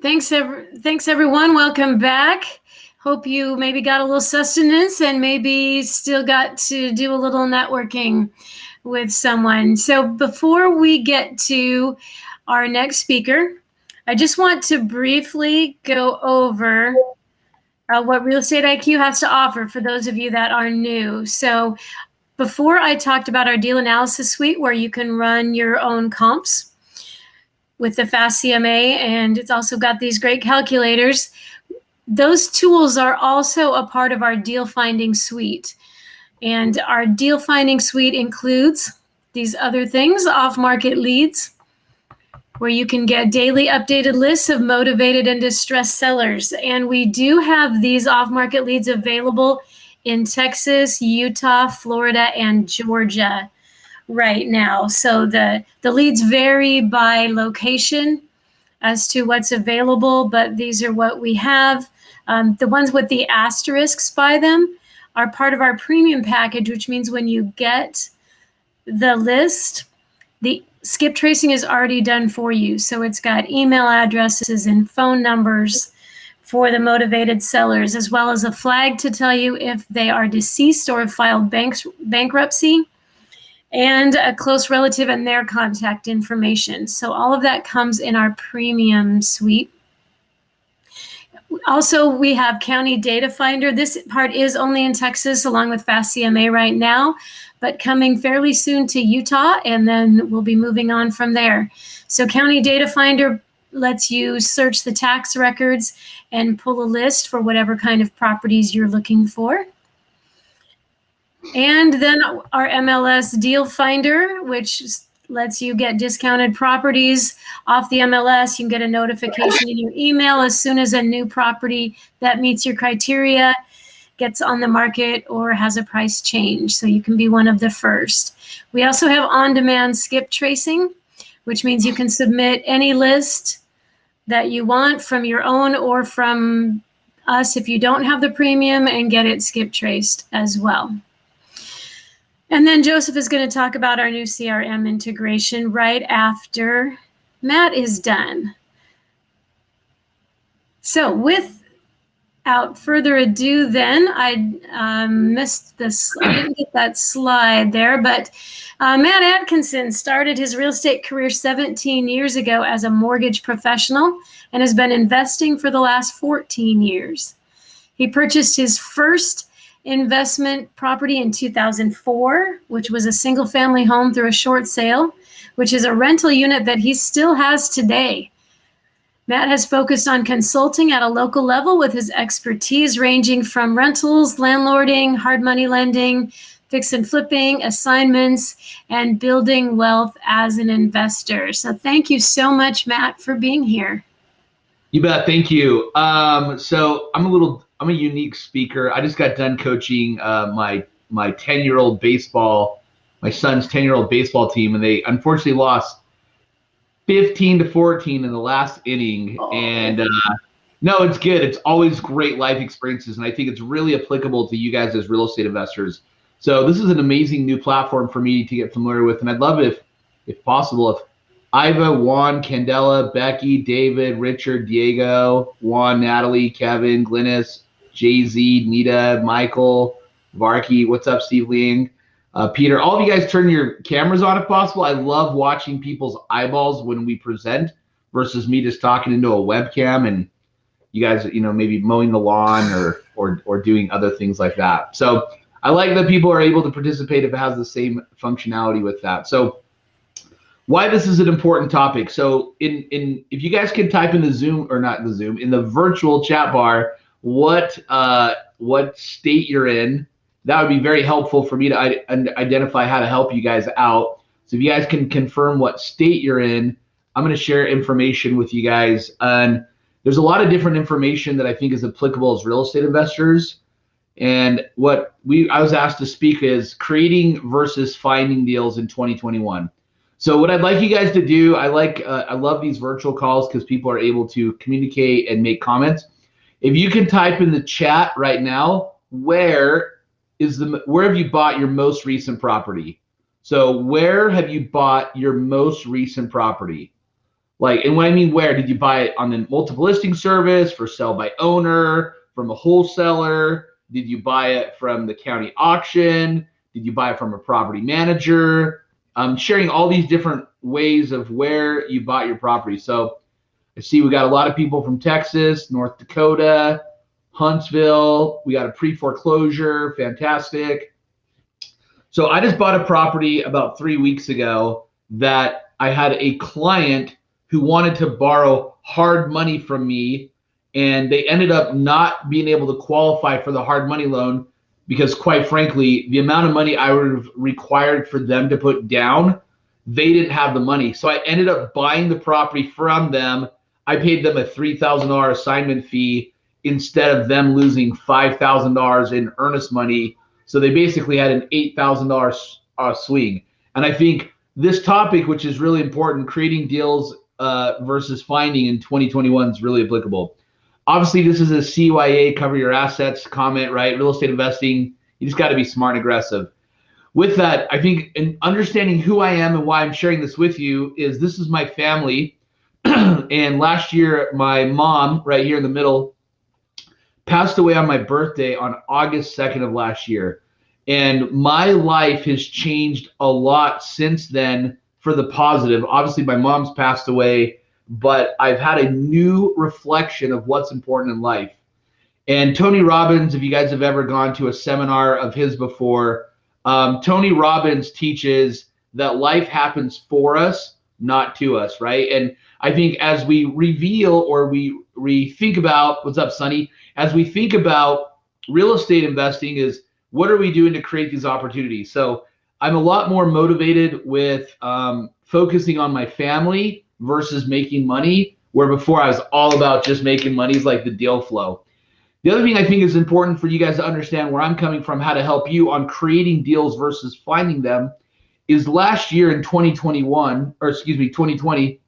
Thanks everyone. Welcome back. Hope you maybe got a little sustenance and maybe still got to do a little networking with someone. So before we get to our next speaker, I just want to briefly go over what Real Estate IQ has to offer for those of you that are new. So before I talked about our deal analysis suite where you can run your own comps with the Fast CMA, and it's also got these great calculators. Those tools are also a part of our deal finding suite. And our deal finding suite includes these other things: off-market leads, where you can get daily updated lists of motivated and distressed sellers. And we do have these off-market leads available in Texas, Utah, Florida, and Georgia right now. So the leads vary by location as to what's available, but these are what we have. The ones with the asterisks by them are part of our premium package, which means when you get the list, the skip tracing is already done for you. So it's got email addresses and phone numbers for the motivated sellers, as well as a flag to tell you if they are deceased or have filed bankruptcy, and a close relative and their contact information. So all of that comes in our premium suite. Also, we have County Data Finder. This part is only in Texas along with Fast CMA right now, but coming fairly soon to Utah, and then we'll be moving on from there. So County Data Finder lets you search the tax records and pull a list for whatever kind of properties you're looking for. And then our MLS Deal Finder, which lets you get discounted properties off the MLS. You can get a notification in your email as soon as a new property that meets your criteria gets on the market or has a price change. So you can be one of the first. We also have on-demand skip tracing, which means you can submit any list that you want from your own or from us if you don't have the premium, and get it skip traced as well. And then Joseph is going to talk about our new CRM integration right after Matt is done. So without further ado, then I missed this. I didn't get that slide there, but Matt Atkinson started his real estate career 17 years ago as a mortgage professional and has been investing for the last 14 years. He purchased his first investment property in 2004, which was a single family home through a short sale, which is a rental unit that he still has today. Matt has focused on consulting at a local level with his expertise ranging from rentals, landlording, hard money lending, fix and flipping, assignments, and building wealth as an investor. So thank you so much, Matt, for being here. You bet. Thank you. So I'm a unique speaker. I just got done coaching my 10-year-old baseball, my son's 10-year-old baseball team, and they unfortunately lost 15-14 in the last inning. Oh. And no, it's good. It's always great life experiences, and I think it's really applicable to you guys as real estate investors. So this is an amazing new platform for me to get familiar with, and I'd love it if possible, if Iva, Juan, Candela, Becky, David, Richard, Diego, Juan, Natalie, Kevin, Glynis, Jay-Z, Nita, Michael, Varky, what's up, Steve Ling, Peter, all of you guys turn your cameras on if possible. I love watching people's eyeballs when we present versus me just talking into a webcam and you guys, maybe mowing the lawn or doing other things like that. So I like that people are able to participate if it has the same functionality with that. So why this is an important topic. So if you guys can type in the Zoom, or not the Zoom, in the virtual chat bar, what state you're in, that would be very helpful for me to identify how to help you guys out. So if you guys can confirm what state you're in, I'm going to share information with you guys. And there's a lot of different information that I think is applicable as real estate investors. And I was asked to speak is creating versus finding deals in 2021. So what I'd like you guys to do, I love these virtual calls because people are able to communicate and make comments. If you can type in the chat right now, where have you bought your most recent property? So where have you bought your most recent property? Like, and what I mean, where did you buy it? On the multiple listing service, for sale by owner, from a wholesaler? Did you buy it from the county auction? Did you buy it from a property manager? Sharing all these different ways of where you bought your property. So I see we got a lot of people from Texas, North Dakota, Huntsville. We got a pre-foreclosure, fantastic. So I just bought a property about 3 weeks ago that I had a client who wanted to borrow hard money from me, and they ended up not being able to qualify for the hard money loan because, quite frankly, the amount of money I would have required for them to put down, they didn't have the money. So I ended up buying the property from them. I paid them a $3,000 assignment fee instead of them losing $5,000 in earnest money. So they basically had an $8,000 swing. And I think this topic, which is really important, creating deals versus finding in 2021, is really applicable. Obviously, this is a CYA, cover your assets comment, right? Real estate investing, you just got to be smart and aggressive. With that, I think in understanding who I am and why I'm sharing this with you is this is my family. And last year, my mom, right here in the middle, passed away on my birthday on August 2nd of last year. And my life has changed a lot since then for the positive. Obviously, my mom's passed away, but I've had a new reflection of what's important in life. And Tony Robbins, if you guys have ever gone to a seminar of his before, Tony Robbins teaches that life happens for us, not to us, right? And I think as we reveal or we think about, what's up, Sonny? As we think about real estate investing is what are we doing to create these opportunities? So I'm a lot more motivated with focusing on my family versus making money, where before I was all about just making money, is like the deal flow. The other thing I think is important for you guys to understand where I'm coming from, how to help you on creating deals versus finding them, is last year in 2020,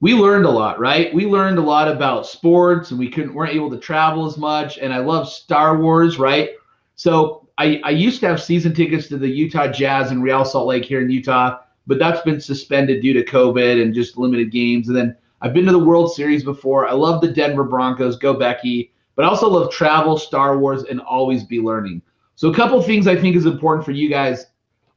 we learned a lot, right? We learned a lot about sports, and weren't able to travel as much. And I love Star Wars, right? So I used to have season tickets to the Utah Jazz in Real Salt Lake here in Utah, but that's been suspended due to COVID and just limited games. And then I've been to the World Series before. I love the Denver Broncos, go Becky. But I also love travel, Star Wars, and always be learning. So a couple of things I think is important for you guys.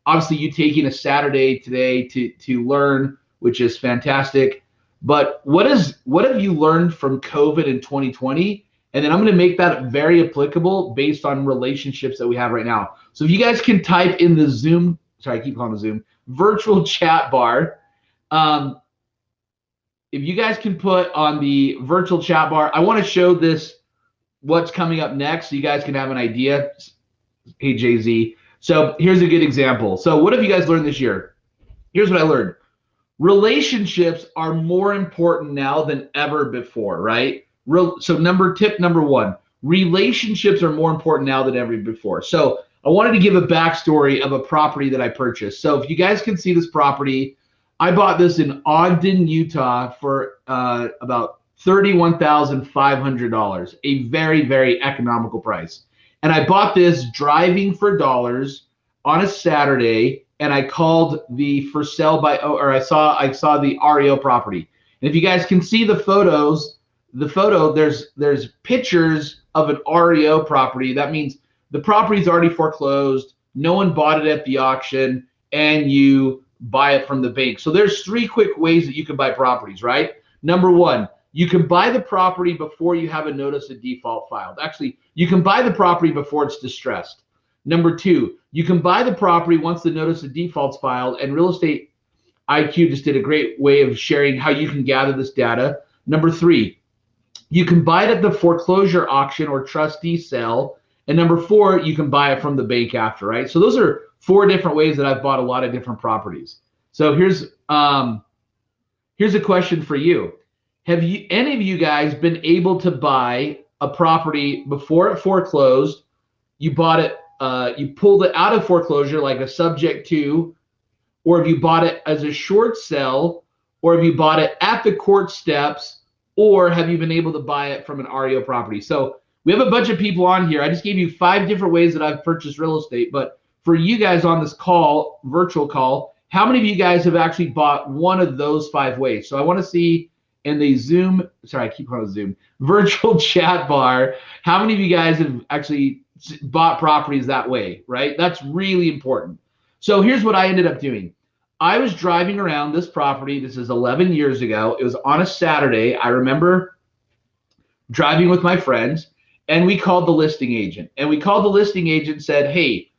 Obviously, you taking a Saturday today to learn, which is fantastic. But what have you learned from COVID in 2020? And then I'm going to make that very applicable based on relationships that we have right now. So if you guys can type in the Zoom, sorry, I keep calling the Zoom, virtual chat bar. If you guys can put on the virtual chat bar, I want to show this, what's coming up next, so you guys can have an idea. Hey, Jay-Z. So here's a good example. So what have you guys learned this year? Here's what I learned. Relationships are more important now than ever before, right? So tip number one, relationships are more important now than ever before. So I wanted to give a backstory of a property that I purchased. So if you guys can see this property, I bought this in Ogden, Utah for about $31,500, a very, very economical price. And I bought this driving for dollars on a Saturday, and I called the for sale by, or I saw the Reo Property. And if you guys can see the photos, there's pictures of an Reo property. That means the property's already foreclosed, no one bought it at the auction, and you buy it from the bank. So there's 3 quick ways that you can buy properties, right? Number one, you can buy the property before you have a notice of default filed. Actually, you can buy the property before it's distressed. Number two, you can buy the property once the notice of default's filed, and Real Estate IQ just did a great way of sharing how you can gather this data. Number three, you can buy it at the foreclosure auction or trustee sale. And number four, you can buy it from the bank after, right? So those are 4 different ways that I've bought a lot of different properties. So here's a question for you. Have any of you guys been able to buy a property before it foreclosed? You bought it, you pulled it out of foreclosure like a subject to, or have you bought it as a short sale, or have you bought it at the court steps, or have you been able to buy it from an Reo property? So we have a bunch of people on here. I just gave you 5 different ways that I've purchased real estate, but for you guys on this call, virtual call, How many of you guys have actually bought one of those 5 ways? So I want to see in the Zoom, sorry, I keep calling it Zoom, virtual chat bar, how many of you guys have actually bought properties that way, right? That's really important. So here's what I ended up doing. I was driving around this property. This is 11 years ago. It was on a Saturday. I remember driving with my friends, and we called the listing agent. And we called the listing agent and said, hey,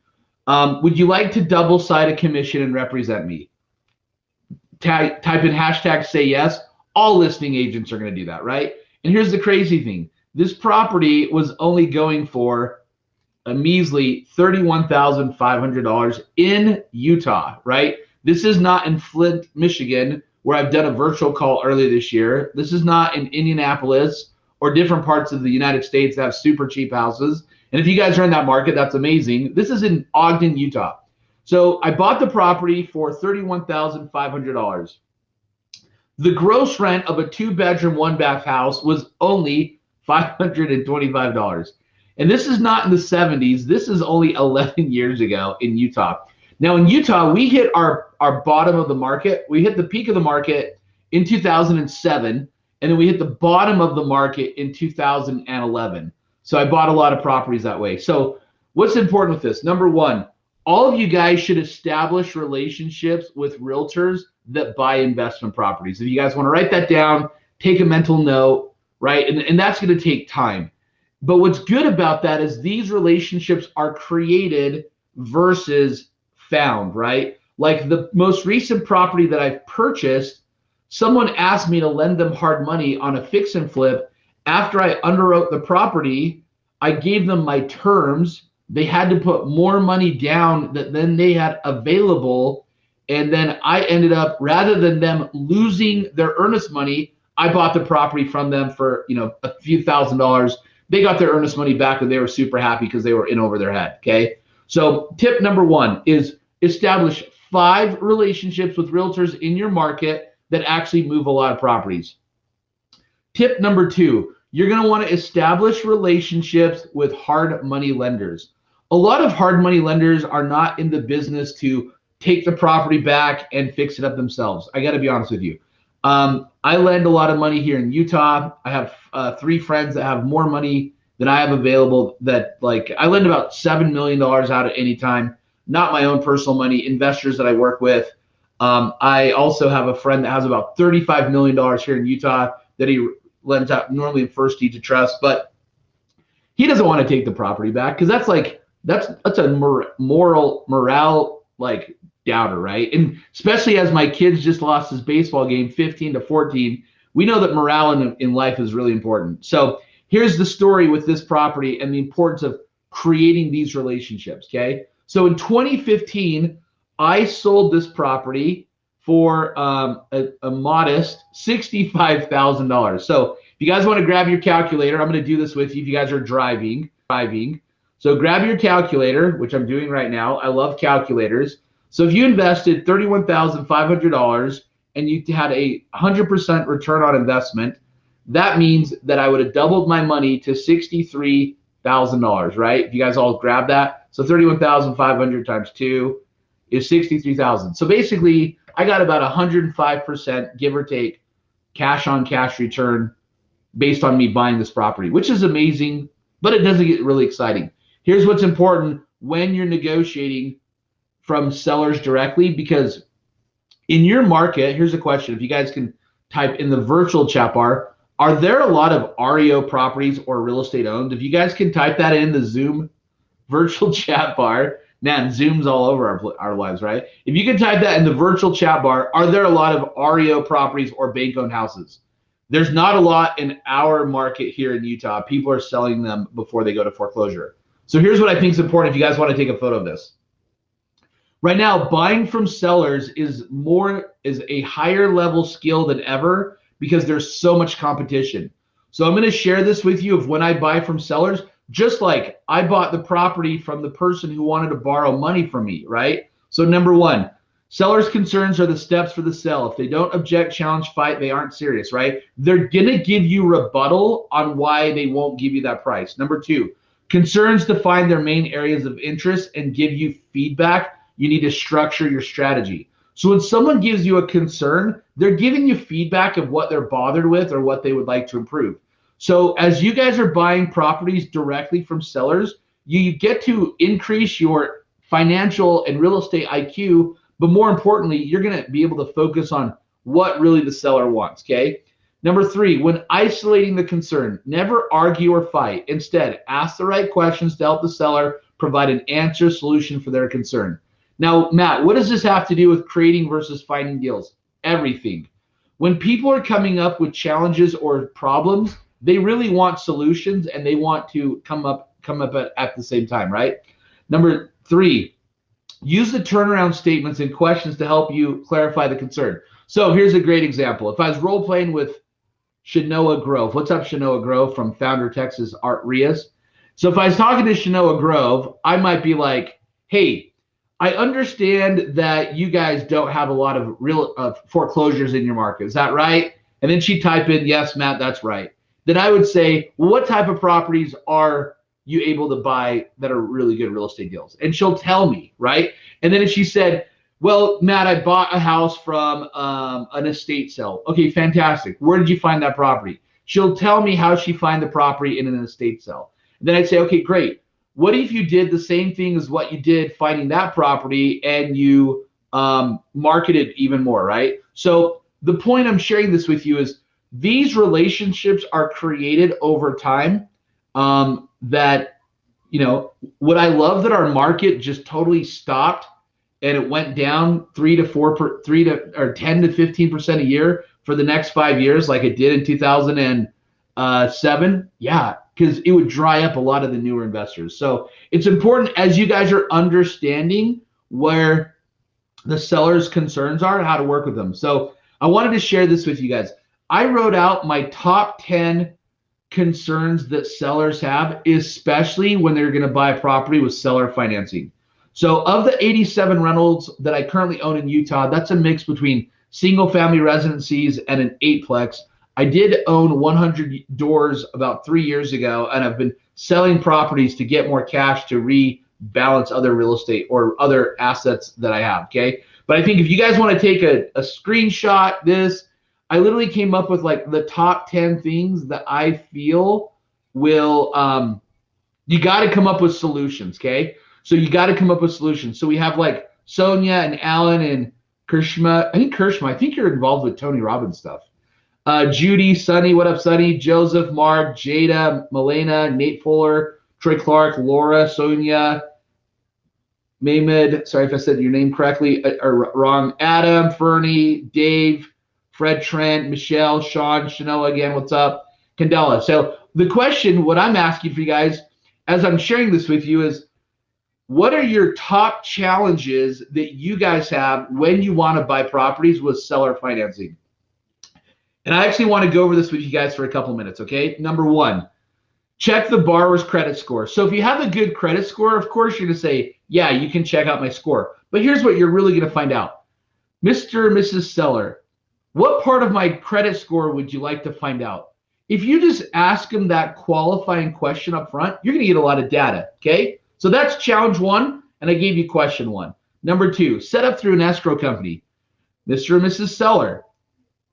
would you like to double side a commission and represent me? Type in hashtag say yes. All listing agents are going to do that, right? And here's the crazy thing. This property was only going for a measly $31,500 in Utah, right? This is not in Flint, Michigan, where I've done a virtual call earlier this year. This is not in Indianapolis or different parts of the United States that have super cheap houses. And if you guys are in that market, that's amazing. This is in Ogden, Utah. So I bought the property for $31,500. The gross rent of a 2-bedroom, 1-bath house was only $525. And this is not in the 70s. This is only 11 years ago in Utah. Now in Utah, we hit our bottom of the market. We hit the peak of the market in 2007, and then we hit the bottom of the market in 2011. So I bought a lot of properties that way. So what's important with this? Number one, all of you guys should establish relationships with realtors that buy investment properties. If you guys want to write that down, take a mental note, right? And that's going to take time. But what's good about that is these relationships are created versus found, right? Like the most recent property that I've purchased, someone asked me to lend them hard money on a fix and flip. After I underwrote the property, I gave them my terms. They had to put more money down than they had available. And then I ended up, rather than them losing their earnest money, I bought the property from them for, a few $1,000s. They got their earnest money back and they were super happy because they were in over their head, okay? So tip number one is establish 5 relationships with realtors in your market that actually move a lot of properties. Tip number 2, you're going to want to establish relationships with hard money lenders. A lot of hard money lenders are not in the business to take the property back and fix it up themselves. I got to be honest with you. I lend a lot of money here in Utah. I have 3 friends that have more money than I have available. That I lend about $7 million out at any time. Not my own personal money, investors that I work with. I also have a friend that has about $35 million here in Utah that he lends out normally in first deed to trust, but he doesn't want to take the property back because that's a morale doubter, right? And especially as my kids just lost his baseball game 15-14, we know that morale in life is really important. So here's the story with this property and the importance of creating these relationships, okay? So in 2015, I sold this property for a modest $65,000. So if you guys want to grab your calculator, I'm going to do this with you if you guys are driving. So grab your calculator, which I'm doing right now. I love calculators. So if you invested $31,500 and you had a 100% return on investment, that means that I would have doubled my money to $63,000, right? If you guys all grab that. So 31,500 times 2 is 63,000. So basically, I got about 105%, give or take, cash on cash return based on me buying this property, which is amazing, but it doesn't get really exciting. Here's what's important when you're negotiating from sellers directly, because in your market, here's a question. If you guys can type in the virtual chat bar, are there a lot of Reo properties or real estate owned? If you guys can type that in the Zoom virtual chat bar, man, Zoom's all over our lives, right? If you can type that in the virtual chat bar, are there a lot of Reo properties or bank-owned houses? There's not a lot in our market here in Utah. People are selling them before they go to foreclosure. So here's what I think is important if you guys want to take a photo of this. Right now, buying from sellers is a higher level skill than ever because there's so much competition. So I'm going to share this with you of when I buy from sellers, just like I bought the property from the person who wanted to borrow money from me, right? So number 1, sellers' concerns are the steps for the sale. If they don't object, challenge, fight, they aren't serious, right? They're going to give you rebuttal on why they won't give you that price. Number 2, concerns define their main areas of interest and give you feedback. You need to structure your strategy. So when someone gives you a concern, they're giving you feedback of what they're bothered with or what they would like to improve. So as you guys are buying properties directly from sellers, you get to increase your financial and real estate IQ, but more importantly, you're going to be able to focus on what really the seller wants, okay? Number 3, when isolating the concern, never argue or fight. Instead, ask the right questions to help the seller provide an answer solution for their concern. Now, Matt, what does this have to do with creating versus finding deals? Everything. When people are coming up with challenges or problems, they really want solutions and they want to come up at the same time, right? Number 3, use the turnaround statements and questions to help you clarify the concern. So here's a great example. If I was role playing with Shanoa Grove, what's up, Shanoa Grove from Founder Texas Art Rios? So if I was talking to Shanoa Grove, I might be like, hey, I understand that you guys don't have a lot of real foreclosures in your market. Is that right? And then she'd type in, yes, Matt, that's right. Then I would say, well, what type of properties are you able to buy that are really good real estate deals? And she'll tell me, right? And then if she said, well, Matt, I bought a house from an estate sale. Okay, fantastic. Where did you find that property? She'll tell me how she found the property in an estate sale. And then I'd say, okay, great. What if you did the same thing as what you did finding that property and you marketed even more, right? So the point I'm sharing this with you is these relationships are created over time that, you know, what I love that our market just totally stopped and it went down 10 to 15% a year for the next 5 years like it did in 2007. Yeah, because it would dry up a lot of the newer investors. So it's important as you guys are understanding where the seller's concerns are, how to work with them. So I wanted to share this with you guys. I wrote out my top 10 concerns that sellers have, especially when they're going to buy a property with seller financing. So of the 87 rentals that I currently own in Utah, that's a mix between single family residencies and an 8-plex. I did own 100 doors about 3 years ago, and I've been selling properties to get more cash to rebalance other real estate or other assets that I have, okay? But I think if you guys want to take a screenshot this, I literally came up with like the top 10 things that I feel will, you got to come up with solutions, okay? So you got to come up with solutions. So we have like Sonia and Alan and Kershma. I think you're involved with Tony Robbins stuff. Judy, Sunny, what up, Sunny? Joseph, Mark, Jada, Milena, Nate Fuller, Troy Clark, Laura, Sonia, Mehmed, sorry if I said your name correctly or wrong, Adam, Fernie, Dave, Fred Trent, Michelle, Sean, Shanoa again, what's up? Candela. So the question, what I'm asking for you guys as I'm sharing this with you is, what are your top challenges that you guys have when you want to buy properties with seller financing? And I actually want to go over this with you guys for a couple minutes, okay? Number 1, check the borrower's credit score. So if you have a good credit score, of course you're going to say, yeah, you can check out my score. But here's what you're really going to find out. Mr. or Mrs. Seller, what part of my credit score would you like to find out? If you just ask them that qualifying question up front, you're going to get a lot of data, okay? So that's challenge 1, and I gave you question 1. Number 2, set up through an escrow company. Mr. or Mrs. Seller,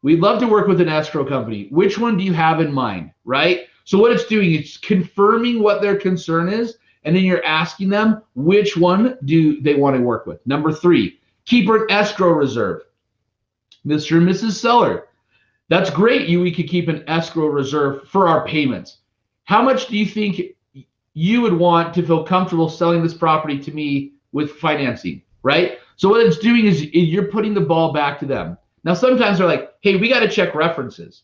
we'd love to work with an escrow company. Which one do you have in mind, right? So what it's doing, it's confirming what their concern is, and then you're asking them which one do they want to work with. Number 3, keep an escrow reserve. Mr. and Mrs. Seller, that's great. We could keep an escrow reserve for our payments. How much do you think you would want to feel comfortable selling this property to me with financing, right? So what it's doing is you're putting the ball back to them. Now, sometimes they're like, hey, we got to check references.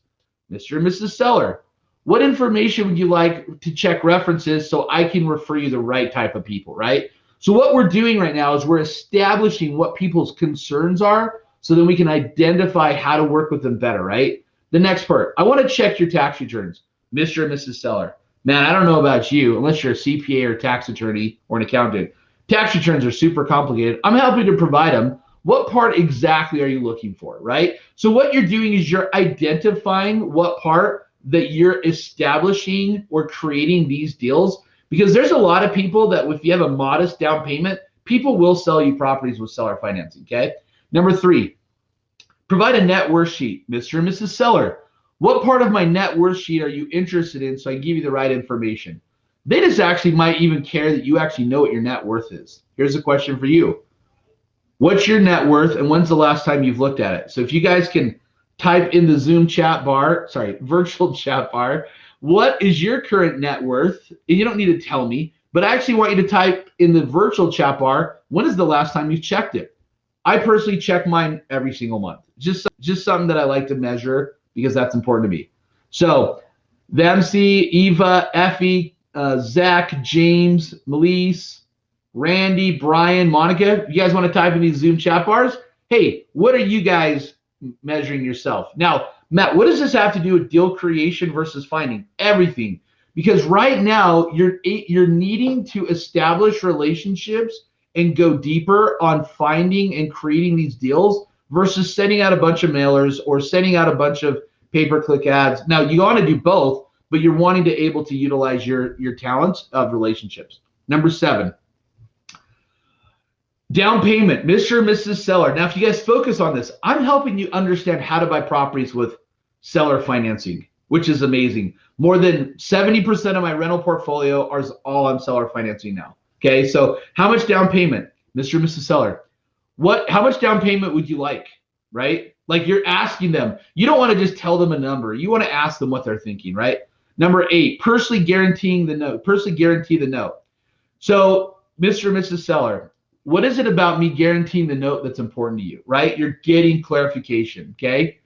Mr. and Mrs. Seller, what information would you like to check references so I can refer you the right type of people, right? So what we're doing right now is we're establishing what people's concerns are so that we can identify how to work with them better, right? The next part, I want to check your tax returns, Mr. and Mrs. Seller. Man, I don't know about you, unless you're a CPA or tax attorney or an accountant. Tax returns are super complicated. I'm happy to provide them. What part exactly are you looking for, right? So what you're doing is you're identifying what part that you're establishing or creating these deals, because there's a lot of people that if you have a modest down payment, people will sell you properties with seller financing, okay? Number 3, provide a net worth sheet. Mr. and Mrs. Seller, what part of my net worth sheet are you interested in so I give you the right information? They just actually might even care that you actually know what your net worth is. Here's a question for you. What's your net worth and when's the last time you've looked at it? So if you guys can type in the Zoom chat bar, virtual chat bar, what is your current net worth? And you don't need to tell me, but I actually want you to type in the virtual chat bar, when is the last time you've checked it? I personally check mine every single month. Just something that I like to measure because that's important to me. So the MC, Eva, Effie, Zach, James, Mls, Randy, Brian, Monica, you guys want to type in these Zoom chat bars? Hey, what are you guys measuring yourself? Now, Matt, what does this have to do with deal creation versus finding? Everything. Because right now you're needing to establish relationships and go deeper on finding and creating these deals versus sending out a bunch of mailers or sending out a bunch of pay-per-click ads. Now, you want to do both, but you're wanting to able to utilize your talents of relationships. Number 7, down payment, Mr. and Mrs. Seller. Now, if you guys focus on this, I'm helping you understand how to buy properties with seller financing, which is amazing. More than 70% of my rental portfolio is all on seller financing now. Okay, so how much down payment, Mr. and Mrs. Seller? How much down payment would you like, right? Like you're asking them. You don't want to just tell them a number. You want to ask them what they're thinking, right? Number 8, personally guaranteeing the note. Personally guarantee the note. So, Mr. and Mrs. Seller, what is it about me guaranteeing the note that's important to you, right? You're getting clarification, okay?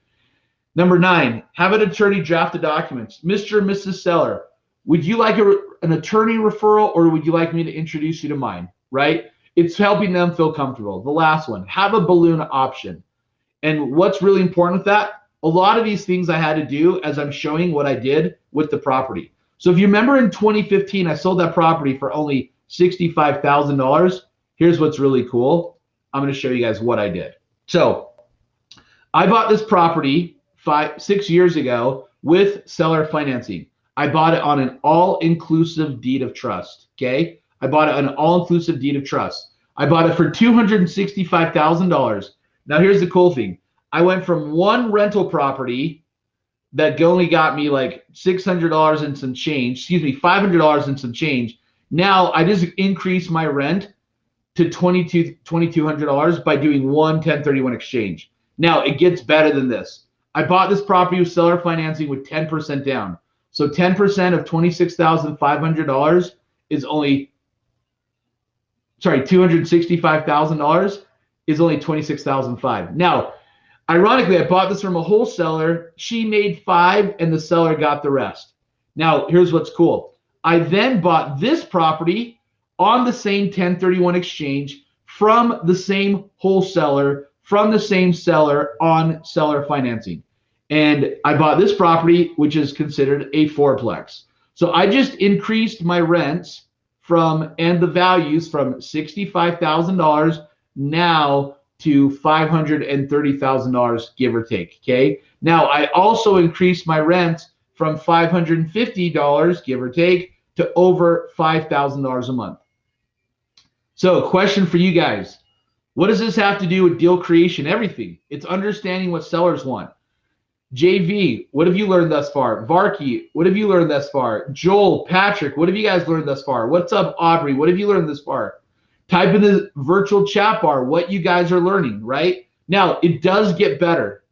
Number 9, have an attorney draft the documents. Mr. and Mrs. Seller, would you like an attorney referral or would you like me to introduce you to mine, right? It's helping them feel comfortable. The last one, have a balloon option. And what's really important with that, a lot of these things I had to do as I'm showing what I did with the property. So if you remember in 2015, I sold that property for only $65,000. Here's what's really cool. I'm going to show you guys what I did. So I bought this property 6 years ago with seller financing. I bought it on an all-inclusive deed of trust, okay? I bought it on an all-inclusive deed of trust. I bought it for $265,000. Now, here's the cool thing. I went from one rental property that only got me like $600 and some change, $500 and some change. Now, I just increased my rent to $2,200 by doing one 1031 exchange. Now, it gets better than this. I bought this property with seller financing with 10% down. So 10% of $26,500 is only, $265,000 is only $26,500. Now, ironically, I bought this from a wholesaler. She made 5 and the seller got the rest. Now, here's what's cool. I then bought this property on the same 1031 exchange from the same wholesaler, from the same seller on seller financing. And I bought this property, which is considered a fourplex. So I just increased my rents and the values from $65,000 now to $530,000, give or take, okay? Now, I also increased my rents from $550, give or take, to over $5,000 a month. So, question for you guys. What does this have to do with deal creation? Everything. It's understanding what sellers want. JV, what have you learned thus far? Varky, what have you learned thus far? Joel, Patrick, what have you guys learned thus far? What's up, Aubrey? What have you learned thus far? Type in the virtual chat bar what you guys are learning, right? Now, it does get better.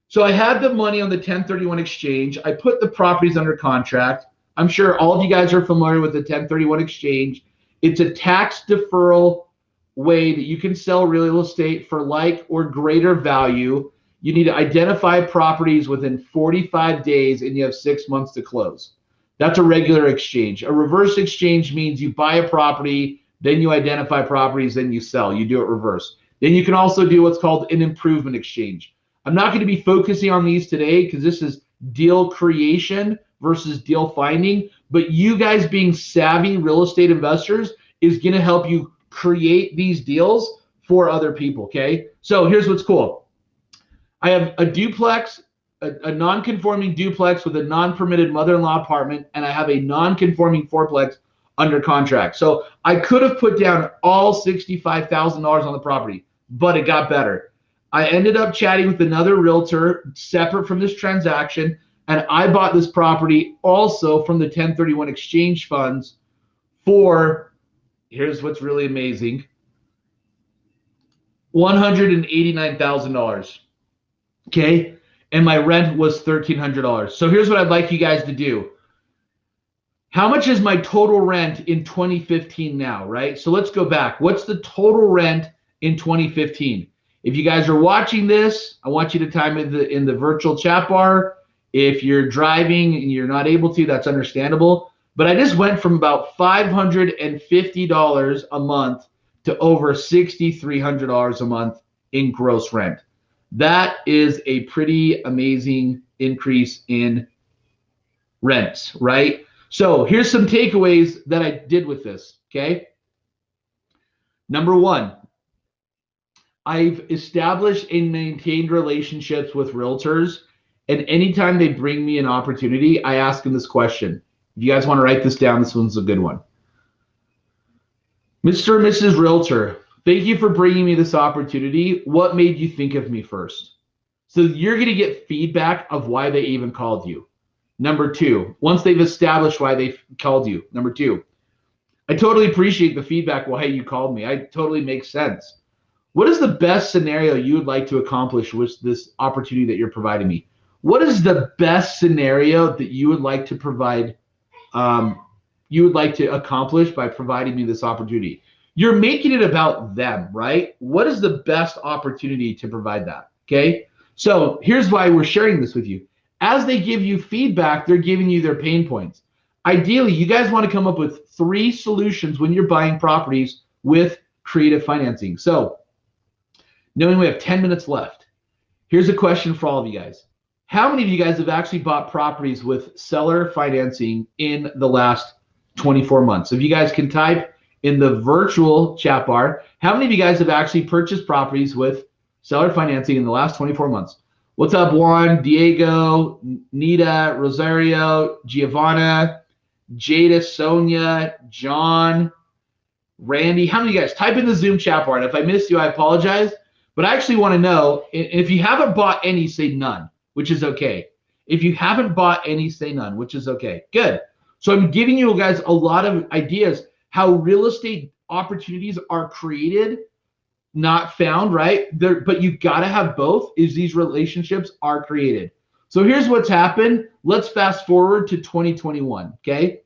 So I had the money on the 1031 exchange. I put the properties under contract. I'm sure all of you guys are familiar with the 1031 exchange. It's a tax deferral way that you can sell real estate for like or greater value. You need to identify properties within 45 days and you have 6 months to close. That's a regular exchange. A reverse exchange means you buy a property, then you identify properties, then you sell. You do it reverse. Then you can also do what's called an improvement exchange. I'm not going to be focusing on these today because this is deal creation versus deal finding, but you guys being savvy real estate investors is going to help you create these deals for other people, okay? So here's what's cool. I have a duplex, a non-conforming duplex with a non-permitted mother-in-law apartment, and I have a non-conforming fourplex under contract. So I could have put down all $65,000 on the property, but it got better. I ended up chatting with another realtor separate from this transaction, and I bought this property also from the 1031 exchange funds for, here's what's really amazing, $189,000. Okay, and my rent was $1,300. So here's what I'd like you guys to do. How much is my total rent in 2015 now, right? So let's go back. What's the total rent in 2015? If you guys are watching this, I want you to time it in the virtual chat bar. If you're driving and you're not able to, that's understandable. But I just went from about $550 a month to over $6,300 a month in gross rent. That is a pretty amazing increase in rents, right? So here's some takeaways that I did with this, okay? Number one, I've established and maintained relationships with realtors, and anytime they bring me an opportunity, I ask them this question. If you guys want to write this down, this one's a good one. Mr. and Mrs. Realtor, thank you for bringing me this opportunity. What made you think of me first? So you're going to get feedback of why they even called you. Number two, once they've established why they called you. Number two, I totally appreciate the feedback why you called me. I totally makes sense. What is the best scenario you would like to accomplish with this opportunity that you're providing me? What is the best scenario that you would like to provide, you would like to accomplish by providing me this opportunity? You're making it about them, right? What is the best opportunity to provide that, okay? So here's why we're sharing this with you. As they give you feedback, they're giving you their pain points. Ideally, you guys want to come up with 3 solutions when you're buying properties with creative financing. So knowing we have 10 minutes left, here's a question for all of you guys. How many of you guys have actually bought properties with seller financing in the last 24 months? If you guys can type in the virtual chat bar, how many of you guys have actually purchased properties with seller financing in the last 24 months? What's up, Juan, Diego, Nita, Rosario, Giovanna, Jada, Sonia, John, Randy? How many of you guys? Type in the Zoom chat bar, and if I missed you, I apologize. But I actually want to know, if you haven't bought any, say none, which is okay. If you haven't bought any, say none, which is okay. Good. So I'm giving you guys a lot of ideas how real estate opportunities are created, not found, right? But you got to have both, is these relationships are created. So here's what's happened. Let's fast forward to 2021, okay?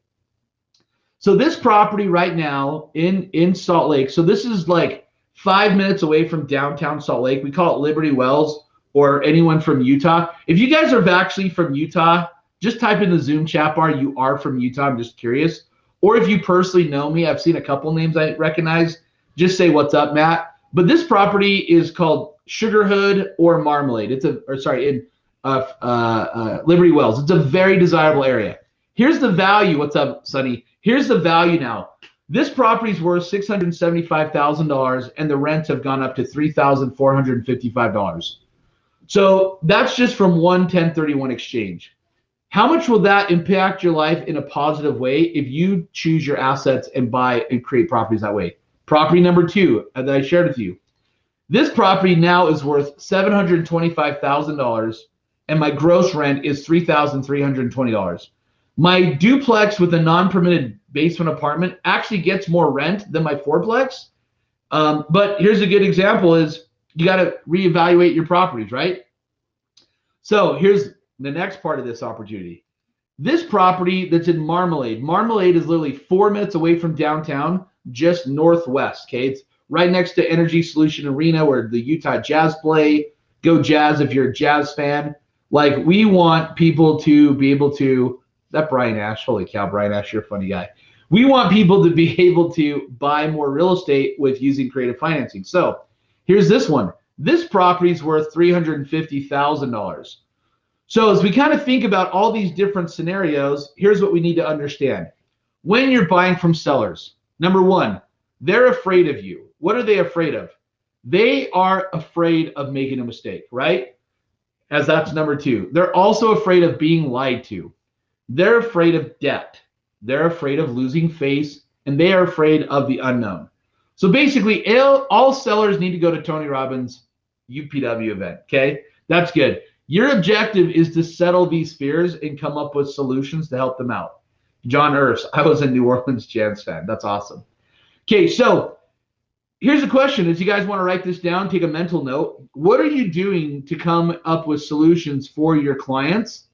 So this property right now in Salt Lake, so this is like 5 minutes away from downtown Salt Lake. We call it Liberty Wells, or anyone from Utah. If you guys are actually from Utah, just type in the Zoom chat bar, you are from Utah, I'm just curious. Or if you personally know me, I've seen a couple names I recognize, just say, what's up, Matt? But this property is called Sugar Hood or Marmalade. It's in Liberty Wells. It's a very desirable area. Here's the value. What's up, Sonny? Here's the value now. This property is worth $675,000, and the rents have gone up to $3,455. So that's just from one 1031 exchange. How much will that impact your life in a positive way if you choose your assets and buy and create properties that way? Property number 2 that I shared with you. This property now is worth $725,000, and my gross rent is $3,320. My duplex with a non-permitted basement apartment actually gets more rent than my fourplex. But here's a good example is you got to reevaluate your properties, right? So here's the next part of this opportunity. This property that's in Marmalade. Marmalade is literally 4 minutes away from downtown, just northwest, okay? It's right next to Energy Solution Arena where the Utah Jazz play. Go Jazz if you're a Jazz fan. Like, we want people to be able to, that Brian Ash, holy cow, Brian Ash, you're a funny guy. We want people to be able to buy more real estate with using creative financing. So here's this one. This property is worth $350,000. So as we kind of think about all these different scenarios, here's what we need to understand. When you're buying from sellers, number one, they're afraid of you. What are they afraid of? They are afraid of making a mistake, right? As that's number 2. They're also afraid of being lied to. They're afraid of debt. They're afraid of losing face, and they are afraid of the unknown. So basically, all sellers need to go to Tony Robbins UPW event. Okay, that's good. Your objective is to settle these fears and come up with solutions to help them out. John Earths, I was a New Orleans Jazz fan. That's awesome. Okay, so here's a question. If you guys want to write this down, take a mental note. What are you doing to come up with solutions for your clients?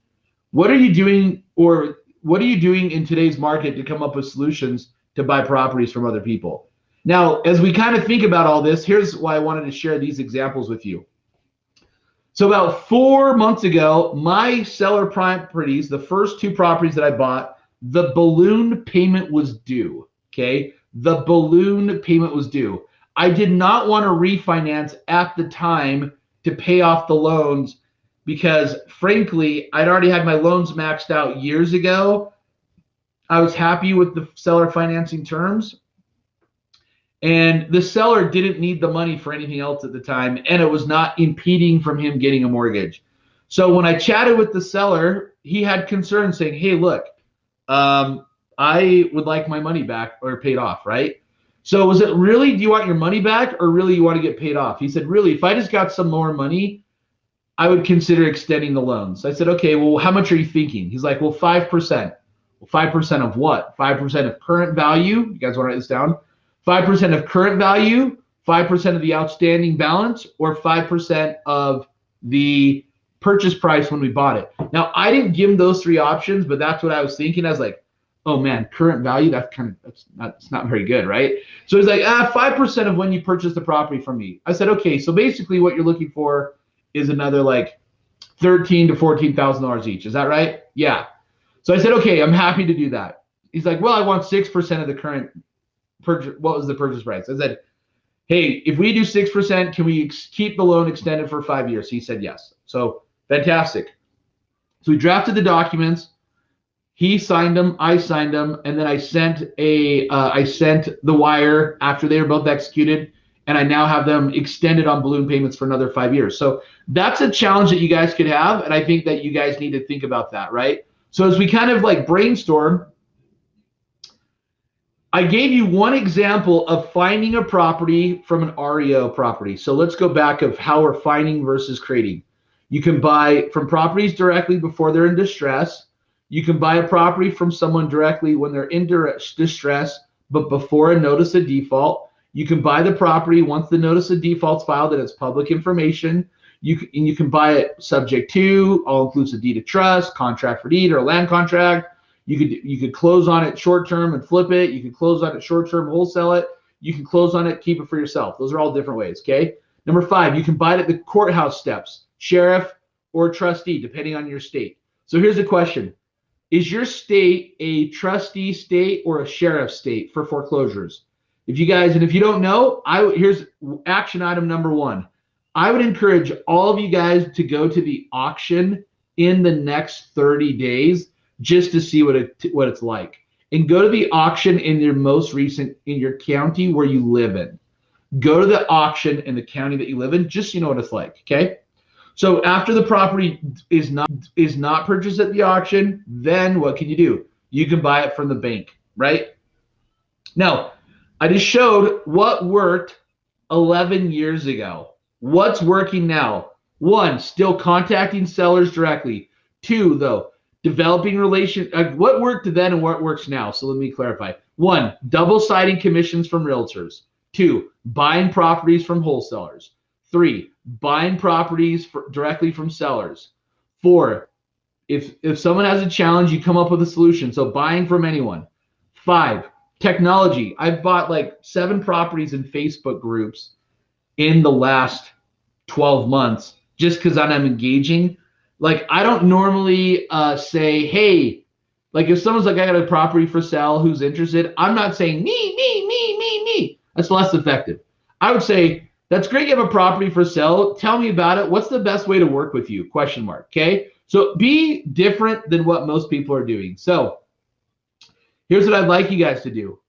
What are you doing, or what are you doing in today's market to come up with solutions to buy properties from other people? Now, as we kind of think about all this, here's why I wanted to share these examples with you. So about 4 months ago, my seller properties, the first 2 properties that I bought, the balloon payment was due, okay? The balloon payment was due. I did not want to refinance at the time to pay off the loans because, frankly, I'd already had my loans maxed out years ago. I was happy with the seller financing terms. And the seller didn't need the money for anything else at the time, and it was not impeding from him getting a mortgage. So when I chatted with the seller, he had concerns saying, hey, look, I would like my money back or paid off, right? So was it really, do you want your money back or really you want to get paid off? He said, really, if I just got some more money, I would consider extending the loans. I said, okay, well, how much are you thinking? He's like, well, 5%. Well, 5% of what? 5% of current value. You guys want to write this down? 5% of current value, 5% of the outstanding balance, or 5% of the purchase price when we bought it. Now, I didn't give him those 3 options, but that's what I was thinking. I was like, oh man, current value, that's not very good, right? So he's like, 5% of when you purchased the property from me. I said, okay, so basically what you're looking for is another like $13,000 to $14,000 each. Is that right? Yeah. So I said, okay, I'm happy to do that. He's like, well, I want 6% of the current purchase. What was the purchase price? I said, hey, if we do 6%, can we keep the loan extended for 5 years? He said yes. So fantastic. So we drafted the documents. He signed them, I signed them, and then I sent the wire after they were both executed, and I now have them extended on balloon payments for another 5 years. So that's a challenge that you guys could have, and I think that you guys need to think about that, right? So as we kind of like brainstorm, I gave you one example of finding a property from an REO property. So let's go back of how we're finding versus creating. You can buy from properties directly before they're in distress. You can buy a property from someone directly when they're in distress, but before a notice of default. You can buy the property once the notice of default's filed and it's public information. You can buy it subject to, all inclusive deed of trust, contract for deed, or a land contract. You could close on it short term and flip it. You could close on it short term, wholesale it. You can close on it, keep it for yourself. Those are all different ways, okay? Number 5, you can buy it at the courthouse steps, sheriff or trustee, depending on your state. So here's the question. Is your state a trustee state or a sheriff state for foreclosures? If you don't know, here's action item number 1. I would encourage all of you guys to go to the auction in the next 30 days just to see what it's like. And go to the auction in your county where you live in. Go to the auction in the county that you live in, just so you know what it's like, okay? So after the property is not purchased at the auction, then what can you do? You can buy it from the bank, right? Now, I just showed what worked 11 years ago. What's working now? 1, still contacting sellers directly. 2, though, developing what worked then and what works now. So let me clarify. 1, double-siding commissions from realtors. 2, buying properties from wholesalers. 3, buying properties directly from sellers. 4, if someone has a challenge, you come up with a solution. So buying from anyone. 5, technology. I've bought like 7 properties in Facebook groups in the last 12 months just because I'm engaging. Like, I don't normally say, hey, like if someone's like, I got a property for sale, who's interested? I'm not saying me. That's less effective. I would say, that's great, you have a property for sale. Tell me about it. What's the best way to work with you? ? Okay? So be different than what most people are doing. So here's what I'd like you guys to do.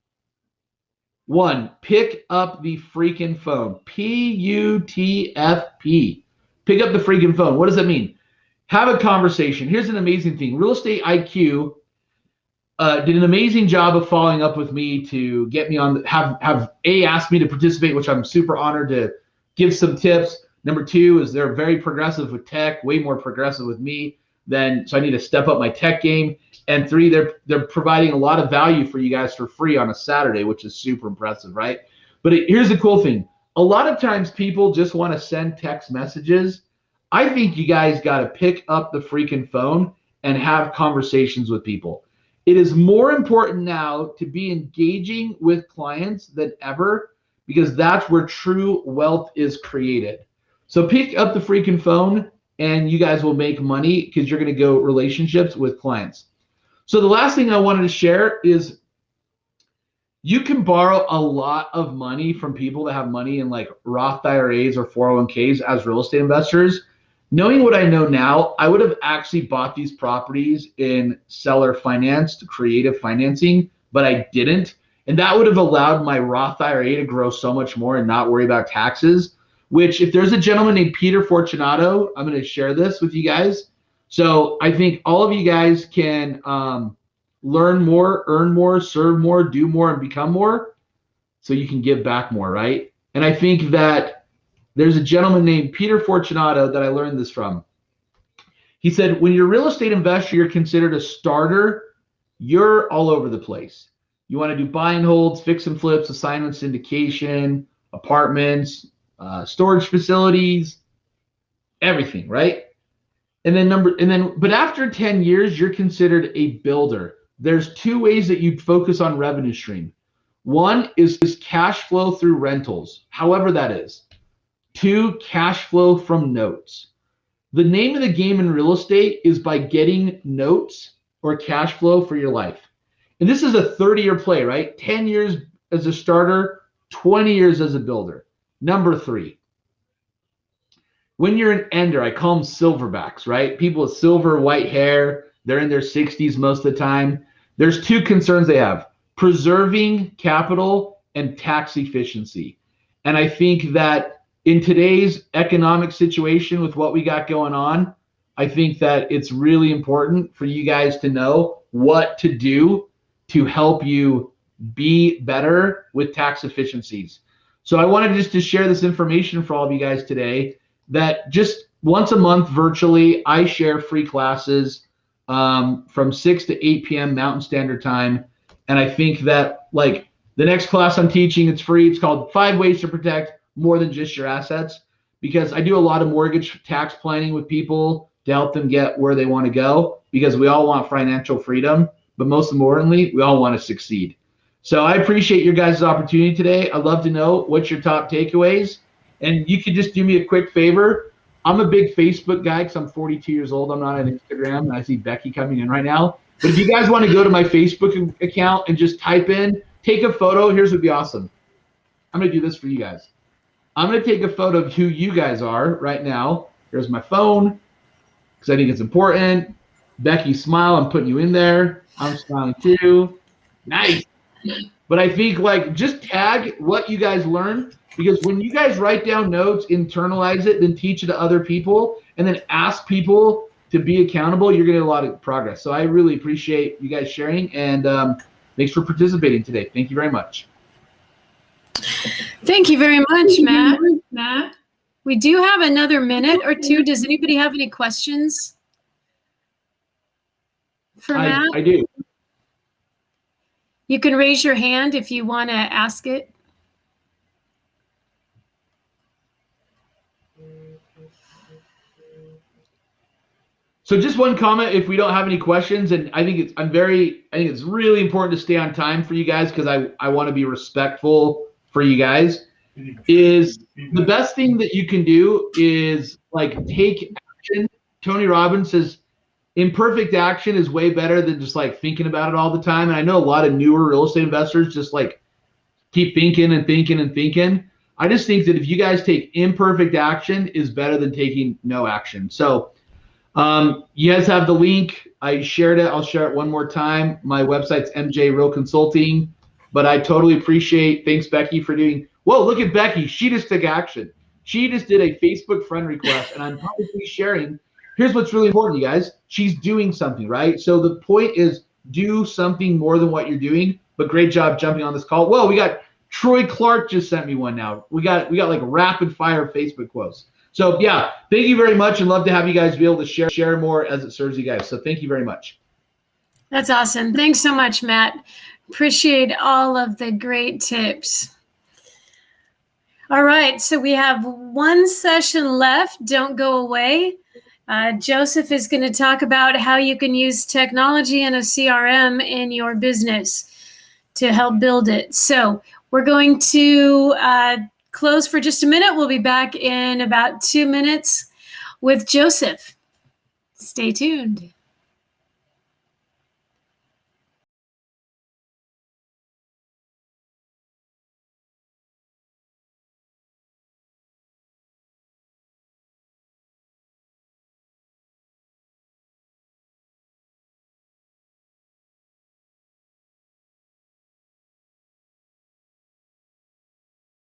1, pick up the freaking phone. PUTFP. Pick up the freaking phone. What does that mean? Have a conversation. Here's an amazing thing. Real Estate IQ did an amazing job of following up with me to get me on, asked me to participate, which I'm super honored to give some tips. Number two is they're very progressive with tech, way more progressive with me so I need to step up my tech game. And three, they're providing a lot of value for you guys for free on a Saturday, which is super impressive, right? But here's the cool thing. A lot of times people just want to send text messages. I think you guys got to pick up the freaking phone and have conversations with people. It is more important now to be engaging with clients than ever, because that's where true wealth is created. So pick up the freaking phone and you guys will make money, because you're going to go relationships with clients. So the last thing I wanted to share is you can borrow a lot of money from people that have money in like Roth IRAs or 401ks as real estate investors. Knowing what I know now, I would have actually bought these properties in seller financed creative financing, but I didn't. And that would have allowed my Roth IRA to grow so much more and not worry about taxes, which if there's a gentleman named 𝗠𝘁𝘁 I'm going to share this with you guys. So I think all of you guys can learn more, earn more, serve more, do more, and become more, so you can give back more, right? And I think that there's a gentleman named 𝗠𝘁𝘁 that I learned this from. He said, when you're a real estate investor, you're considered a starter. You're all over the place. You want to do buy and holds, fix and flips, assignment syndication, apartments, storage facilities, everything, right? But after 10 years, you're considered a builder. There's two ways that you focus on revenue stream. One is cash flow through rentals, however that is. Two, cash flow from notes. The name of the game in real estate is by getting notes or cash flow for your life. And this is a 30-year play, right? 10 years as a starter, 20 years as a builder. Number three, when you're an ender, I call them silverbacks, right? People with silver, white hair, they're in their 60s most of the time. There's two concerns they have: preserving capital and tax efficiency. And I think that in today's economic situation with what we got going on, I think that it's really important for you guys to know what to do to help you be better with tax efficiencies. So I wanted just to share this information for all of you guys today, that just once a month virtually, I share free classes from 6 to 8 p.m. Mountain Standard Time. And I think that like the next class I'm teaching, it's free. It's called 5 Ways to Protect More Than Just Your Assets, because I do a lot of mortgage tax planning with people to help them get where they want to go, because we all want financial freedom, but most importantly, we all want to succeed. So I appreciate your guys' opportunity today. I'd love to know what's your top takeaways. And you could just do me a quick favor. I'm a big Facebook guy because I'm 42 years old. I'm not on Instagram. And I see Becky coming in right now. But if you guys want to go to my Facebook account and just type in, take a photo, here's what would be awesome. I'm going to do this for you guys. I'm going to take a photo of who you guys are right now. Here's my phone because I think it's important. Becky, smile. I'm putting you in there. I'm smiling too. Nice. But I think like just tag what you guys learned, because when you guys write down notes, internalize it, then teach it to other people, and then ask people to be accountable, you're going to get a lot of progress. So I really appreciate you guys sharing, and thanks for participating today. Thank you very much. Thank you very much, Matt. We do have another minute or two. Does anybody have any questions for Matt? I do. You can raise your hand if you want to ask it. So just one comment if we don't have any questions, and I think it's really important to stay on time for you guys, because I want to be respectful for you guys. Is the best thing that you can do is like take action. Tony Robbins says imperfect action is way better than just like thinking about it all the time. And I know a lot of newer real estate investors just like keep thinking and thinking and thinking. I just think that if you guys take imperfect action is better than taking no action. So you guys have the link. I shared it. I'll share it one more time. My website's MJ Real Consulting. But I totally appreciate, thanks Becky for doing, whoa, look at Becky. She just took action. She just did a Facebook friend request, and I'm publicly sharing. Here's what's really important, you guys. She's doing something, right? So the point is do something more than what you're doing, but great job jumping on this call. Whoa, we got Troy Clark just sent me one now. We got like rapid fire Facebook quotes. So yeah, thank you very much, and love to have you guys be able to share more as it serves you guys. So thank you very much. That's awesome. Thanks so much, Matt. Appreciate all of the great tips. All right, so we have one session left. Don't go away. Joseph is going to talk about how you can use technology and a CRM in your business to help build it. So we're going to close for just a minute. We'll be back in about 2 minutes with Joseph. Stay tuned.